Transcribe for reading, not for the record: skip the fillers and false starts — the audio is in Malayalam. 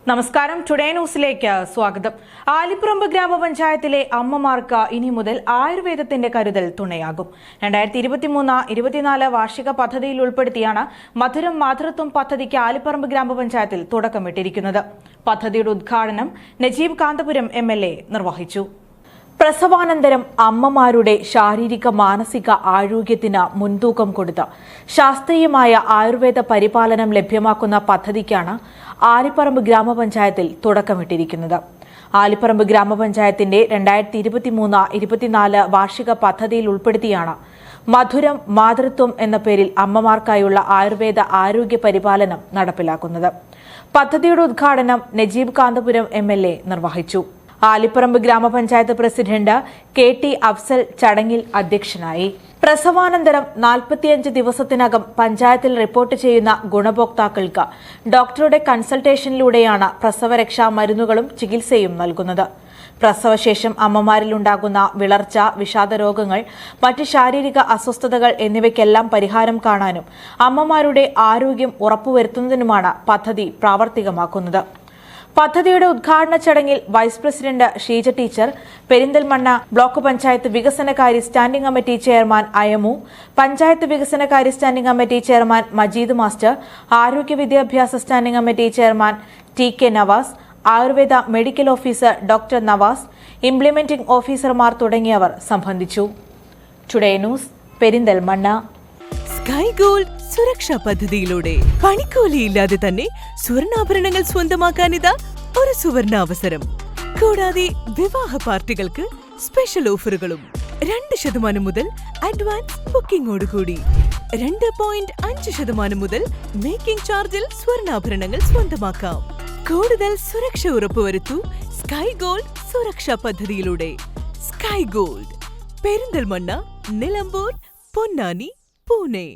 നമസ്കാരം. ടുഡേ ന്യൂസിലേക്ക് സ്വാഗതം. ആലിപ്പറമ്പ് ഗ്രാമപഞ്ചായത്തിലെ അമ്മമാർക്ക് ഇനി മുതൽ ആയുർവേദത്തിന്റെ കരുതൽ തുണയാകും. 2023-24 വാർഷിക പദ്ധതിയിൽ ഉൾപ്പെടുത്തിയാണ് മധുരം മാതൃത്വം പദ്ധതിക്ക് ആലിപ്പറമ്പ് ഗ്രാമപഞ്ചായത്തിൽ തുടക്കമിട്ടിരിക്കുന്നത്. പദ്ധതിയുടെ ഉദ്ഘാടനം നജീബ് കാന്തപുരം MLA നിർവഹിച്ചു. പ്രസവാനന്തരം അമ്മമാരുടെ ശാരീരിക മാനസിക ആരോഗ്യത്തിന് മുൻതൂക്കം കൊടുത്ത് ശാസ്ത്രീയമായ ആയുർവേദ പരിപാലനം ലഭ്യമാക്കുന്ന പദ്ധതിക്കാണ് ആലിപ്പറമ്പ് ഗ്രാമപഞ്ചായത്തിൽ തുടക്കമിട്ടിരിക്കുന്നത്. ആലിപ്പറമ്പ് ഗ്രാമപഞ്ചായത്തിന്റെ 2023-24 വാർഷിക പദ്ധതിയിൽ ഉൾപ്പെടുത്തിയാണ് മധുരം മാതൃത്വം എന്ന പേരിൽ അമ്മമാർക്കായുള്ള ആയുർവേദ ആരോഗ്യ പരിപാലനം നടപ്പിലാക്കുന്നത്. പദ്ധതിയുടെ ഉദ്ഘാടനം നജീബ് കാന്തപുരം MLA നിർവഹിച്ചു. ആലിപ്പറമ്പ് ഗ്രാമപഞ്ചായത്ത് പ്രസിഡന്റ് KT അഫ്സൽ ചടങ്ങിൽ അധ്യക്ഷനായി. പ്രസവാനന്തരം 45 ദിവസത്തിനകം പഞ്ചായത്തിൽ റിപ്പോർട്ട് ചെയ്യുന്ന ഗുണഭോക്താക്കൾക്ക് ഡോക്ടറുടെ കൺസൾട്ടേഷനിലൂടെയാണ് പ്രസവരക്ഷാ മരുന്നുകളും ചികിത്സയും നൽകുന്നത്. പ്രസവശേഷം അമ്മമാരിലുണ്ടാകുന്ന വിളർച്ച, വിഷാദരോഗങ്ങൾ, മറ്റ് ശാരീരിക അസ്വസ്ഥതകൾ എന്നിവയ്ക്കെല്ലാം പരിഹാരം കാണാനും അമ്മമാരുടെ ആരോഗ്യം ഉറപ്പുവരുത്തുന്നതിനുമാണ് പദ്ധതി പ്രാവർത്തികമാക്കുന്നത്. പദ്ധതിയുടെ ഉദ്ഘാടന ചടങ്ങിൽ vice president Sheeja teacher, Perinthalmanna block panchayat വികസനകാര്യ standing committee chairman Ayamu, panchayat വികസനകാര്യ standing committee chairman Majeed master, ആരോഗ്യ വിദ്യാഭ്യാസ standing committee chairman TK Nawas, Ayurveda medical officer doctor Nawas, implementing ഓഫീസർമാർ തുടങ്ങിയവർ സംബന്ധിച്ചു. Today news, Perinthalmanna. Sky gold സുരക്ഷാ പദ്ധതിയിലൂടെ പണിക്കൂലിയില്ലാതെ തന്നെ സ്വർണ്ണാഭരണങ്ങൾ സ്വന്തമാക്കാനിതാ ഒരു സുവർണാവസരം. കൂടാതെ വിവാഹ പാർട്ടികൾക്ക് സ്പെഷ്യൽ ഓഫറുകളും 2% മുതൽ അഡ്വാൻസ് ബുക്കിംഗോടുകൂടി 2.5% മുതൽ മേക്കിംഗ് ചാർജിൽ സ്വർണ്ണാഭരണങ്ങൾ സ്വന്തമാക്കാം. കൂടുതൽ സുരക്ഷ ഉറപ്പുവരുത്തൂ സ്കൈ ഗോൾഡ് സുരക്ഷാ പദ്ധതിയിലൂടെ. Sky gold, Perinthalmanna, Nilambur, Ponnani, Pune.